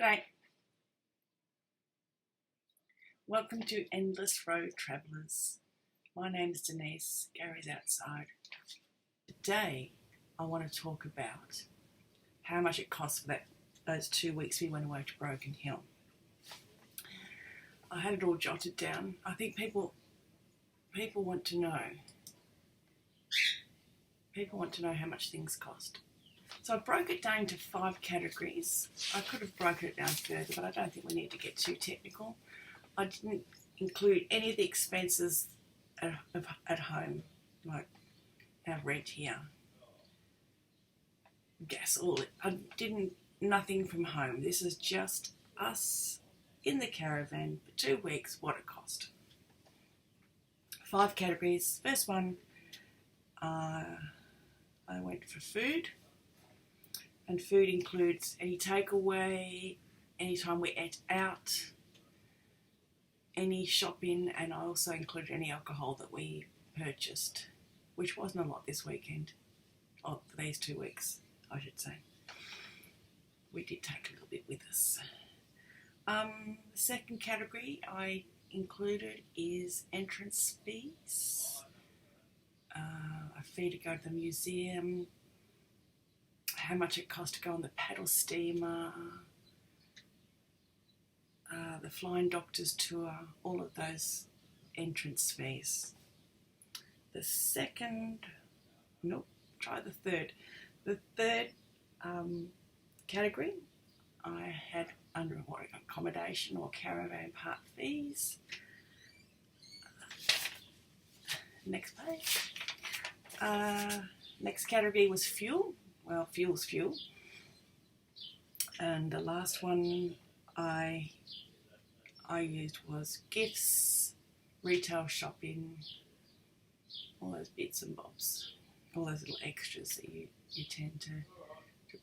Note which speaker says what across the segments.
Speaker 1: G'day. Welcome to Endless Road Travellers. My name's Denise. Gary's outside. Today I want to talk about how much it cost for those 2 weeks we went away to Broken Hill. I had it all jotted down. I think people want to know. People want to know how much things cost. So I broke it down into 5 categories. I could have broken it down further, but I don't think we need to get too technical. I didn't include any of the expenses at home, like our rent here, gas, all it. I didn't, nothing from home. This is just us in the caravan for 2 weeks, what it cost. 5 categories. First one, I went for food. And food includes any takeaway, any time we ate out, any shopping, and I also included any alcohol that we purchased, which wasn't a lot this weekend, or for these 2 weeks, I should say. We did take a little bit with us. The second category I included is entrance fees, a fee to go to the museum, how much it cost to go on the paddle steamer, the Flying Doctors tour, all of those entrance fees. The third. The third category I had under accommodation or caravan park fees. Next page. Next category was fuel. Well, fuel's fuel. And the last one I used was gifts, retail shopping, all those bits and bobs, all those little extras that you tend to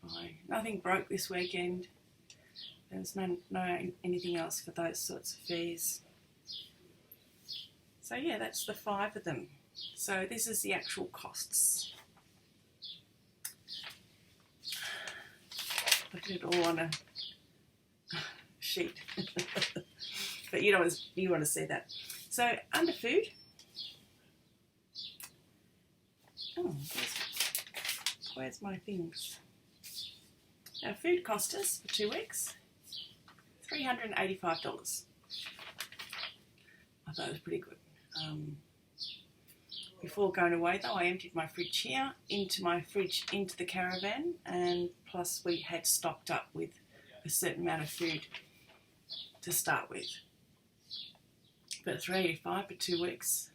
Speaker 1: buy. Nothing broke this weekend. There was no anything else for those sorts of fees. So yeah, that's the 5 of them. So this is the actual costs. I did it all on a sheet, but you want to see that. So under food, where's my things? Now food cost us for 2 weeks $385. I thought it was pretty good. Before going away though, I emptied my fridge here into the caravan, and plus we had stocked up with a certain amount of food to start with. But $385 for 2 weeks,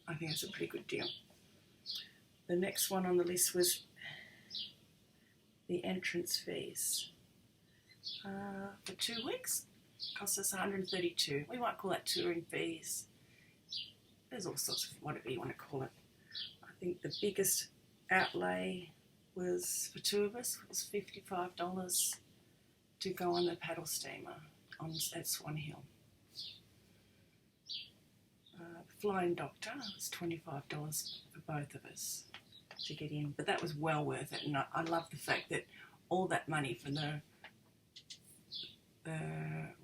Speaker 1: I think that's a pretty good deal. The next one on the list was the entrance fees. For 2 weeks, cost us $132. We might call that touring fees. There's all sorts of whatever you want to call it. I think the biggest outlay was, for 2 of us, was $55 to go on the paddle steamer at Swan Hill. Flying Doctor was $25 for both of us to get in, but that was well worth it, and I love the fact that all that money from the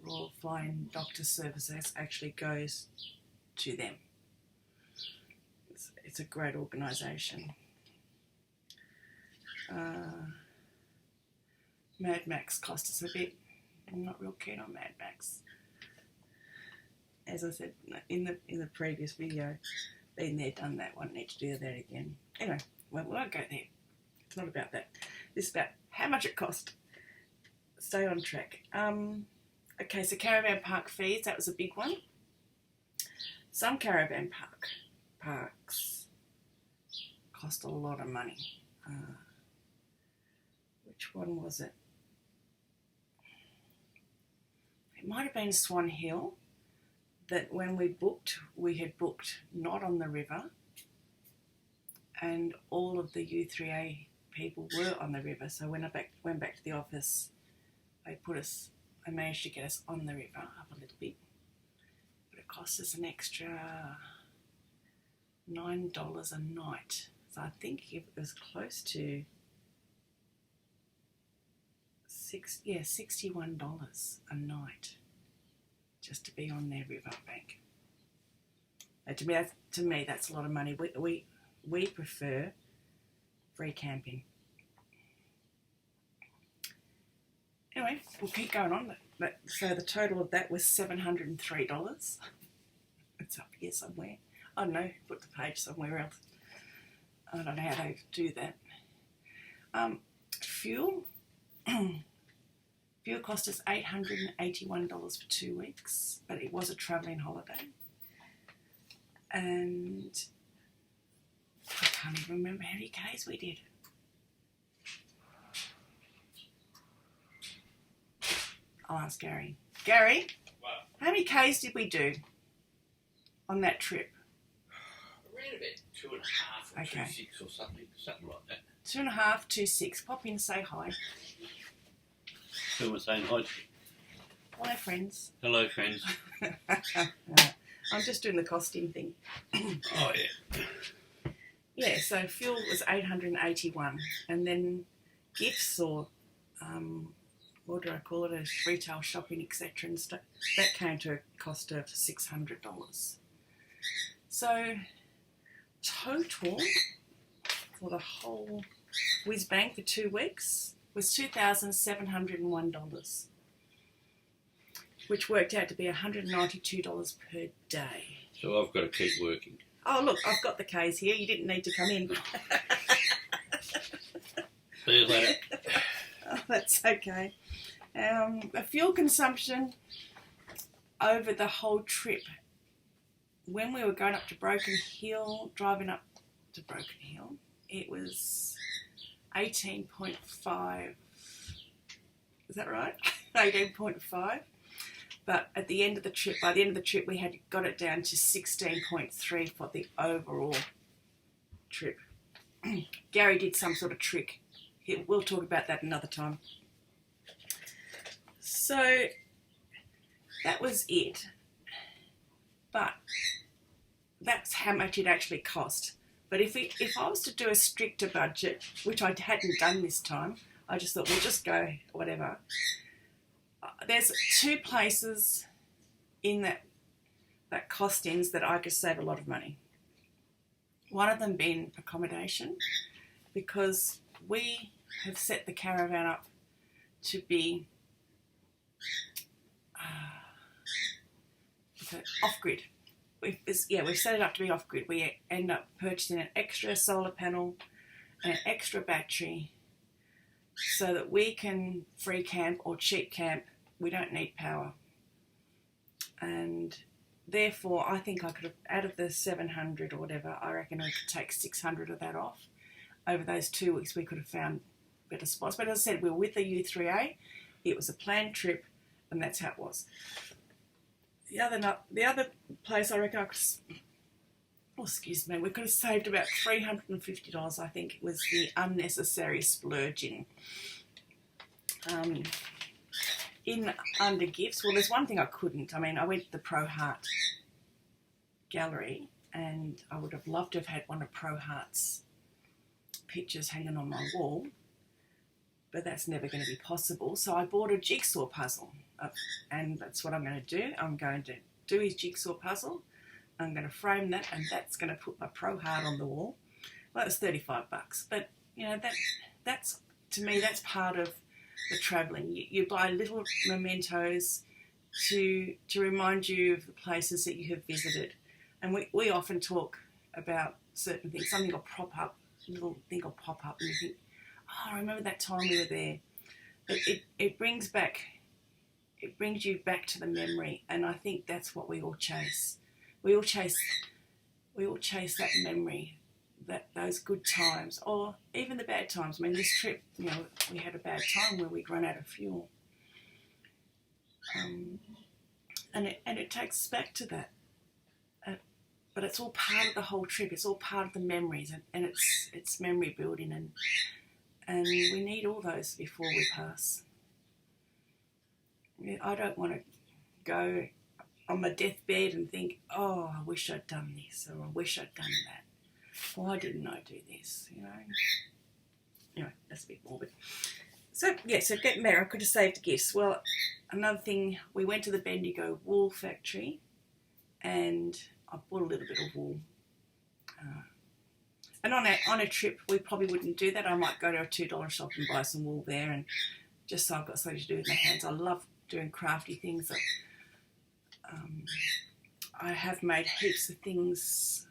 Speaker 1: Royal Flying Doctor Services actually goes to them. It's a great organisation. Mad Max cost us a bit. I'm not real keen on Mad Max. As I said in the previous video, been there, done that, won't need to do that again. Anyway, we won't go there. It's not about that. This is about how much it cost. Stay on track. Okay, so caravan park fees, that was a big one. Some caravan parks cost a lot of money. Which one was it? It might have been Swan Hill, that when we had booked not on the river, and all of the U3A people were on the river. So when I went back to the office, they managed to get us on the river up a little bit, but it cost us an extra $9 a night. So I think it was close to $61 a night just to be on their riverbank. To me, that's a lot of money. We prefer free camping. Anyway, we'll keep going on. So the total of that was $703. It's up here somewhere. I don't know, put the page somewhere else. I don't know how they do that. Fuel. Fuel cost us $881 for 2 weeks, but it was a travelling holiday. And I can't even remember how many Ks we did. I'll ask Gary. Gary,
Speaker 2: what?
Speaker 1: How many Ks did we do on that trip?
Speaker 2: Around about 2.5 or
Speaker 1: Okay.
Speaker 2: 2.6 or something like that.
Speaker 1: 2.5, 2.6. Pop in, say hi.
Speaker 2: Who was saying hi?
Speaker 1: Hello, friends.
Speaker 2: Hello, friends.
Speaker 1: I'm just doing the costing thing.
Speaker 2: Oh, yeah.
Speaker 1: Yeah, so fuel was $881, and then gifts or what do I call it, as retail shopping, etc. and stuff, that came to a cost of $600. So total for the whole whiz bang for 2 weeks was $2,701, which worked out to be $192 per day.
Speaker 2: So I've got to keep working.
Speaker 1: Oh, look, I've got the Ks here. You didn't need to come in.
Speaker 2: See you later.
Speaker 1: Oh, that's okay. The fuel consumption over the whole trip, when we were going up to Broken Hill, driving up to Broken Hill, it was 18.5. Is that right? 18.5. But at the end of the trip, by the end of the trip, we had got it down to 16.3 for the overall trip. Gary did some sort of trick. We'll talk about that another time. So that was it. But that's how much it actually cost. But if I was to do a stricter budget, which I hadn't done this time, I just thought we'll just go whatever. There's 2 places in that costings that I could save a lot of money. One of them being accommodation, because we have set the caravan up to be off-grid. We've set it up to be off-grid. We end up purchasing an extra solar panel and an extra battery so that we can free camp or cheap camp. We don't need power. And therefore, I think I could have, out of the 700 or whatever, I reckon we could take 600 of that off. Over those 2 weeks, we could have found better spots. But as I said, we were with the U3A. It was a planned trip, and that's how it was. The other place I reckon we could have saved about $350, I think, it was the unnecessary splurging. In under gifts, well, there's one thing I couldn't. I mean, I went to the Pro Heart gallery, and I would have loved to have had one of Pro Heart's pictures hanging on my wall, but that's never going to be possible. So I bought a jigsaw puzzle, and that's what I'm going to do. I'm going to do his jigsaw puzzle. I'm going to frame that, and that's going to put my Pro Heart on the wall. Well, it's $35, but you know that's to me that's part of the travelling. You buy little mementos to remind you of the places that you have visited, and we often talk about certain things. Something will pop up, a little thing will pop up, and you think, oh, I remember that time we were there. It brings you back to the memory, and I think that's what we all chase. We all chase that memory, those good times, or even the bad times. I mean, this trip, we had a bad time where we'd run out of fuel, and it takes us back to that. But it's all part of the whole trip. It's all part of the memories, and it's memory building, and we need all those before we pass. I don't want to go on my deathbed and think, oh, I wish I'd done this, or I wish I'd done that. Why didn't I do this? Anyway, that's a bit morbid. So get married. I could have saved gifts. Well, another thing, we went to the Bendigo wool factory, and I bought a little bit of wool. And on a trip, we probably wouldn't do that. I might go to a $2 shop and buy some wool there, and just so I've got something to do with my hands. I love doing crafty things. I have made heaps of things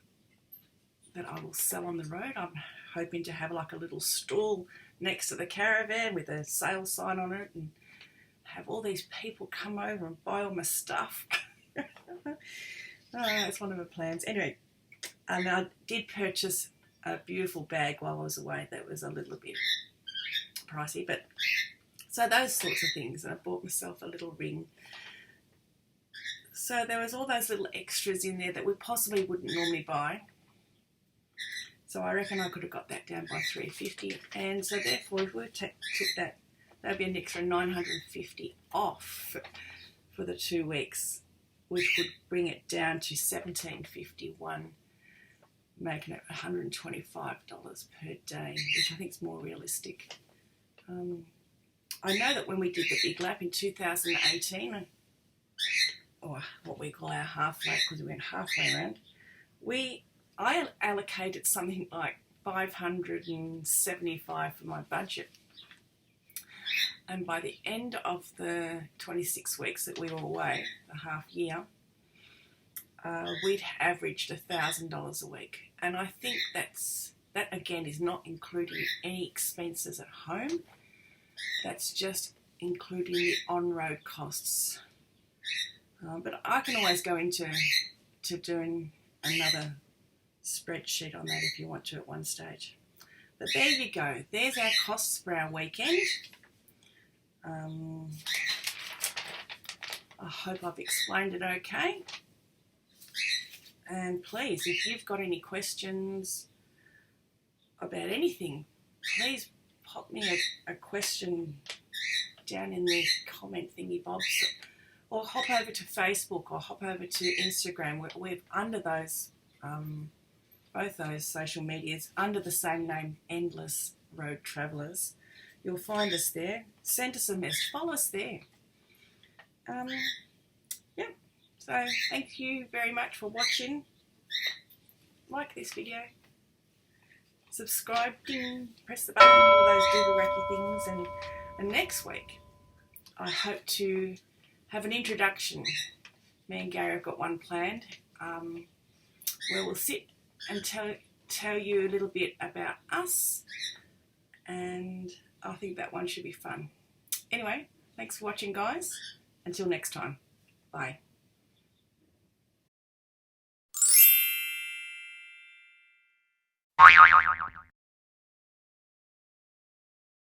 Speaker 1: that I will sell on the road. I'm hoping to have like a little stall next to the caravan with a sale sign on it, and have all these people come over and buy all my stuff. That's one of my plans. Anyway, and I did purchase a beautiful bag while I was away that was a little bit pricey, but so those sorts of things. And I bought myself a little ring. So there was all those little extras in there that we possibly wouldn't normally buy. So I reckon I could have got that down by $350, and so therefore if we took that, that'd be an extra $950 off for the 2 weeks, which would bring it down to $1,751, making it $125 per day, which I think is more realistic. I know that when we did the big lap in 2018, or what we call our half lap, because we went halfway around, I allocated something like $575 for my budget. And by the end of the 26 weeks that we were away, the half year, we'd averaged $1,000 a week. And I think that again is not including any expenses at home. That's just including the on-road costs. But I can always go into doing another spreadsheet on that if you want to at one stage. But there you go. There's our costs for our weekend. I hope I've explained it okay. And please, if you've got any questions about anything, please pop me a question down in the comment thingy bobs, or hop over to Facebook or hop over to Instagram. We're under those, both those social medias, under the same name, Endless Road Travellers. You'll find us there. Send us a message. Follow us there. So thank you very much for watching. Like this video. Subscribe, ding, press the button, all those doodle-wacky things. And next week, I hope to have an introduction. Me and Gary have got one planned, where we'll sit and tell you a little bit about us, and I think that one should be fun. Anyway, thanks for watching, guys. Until next time. Bye.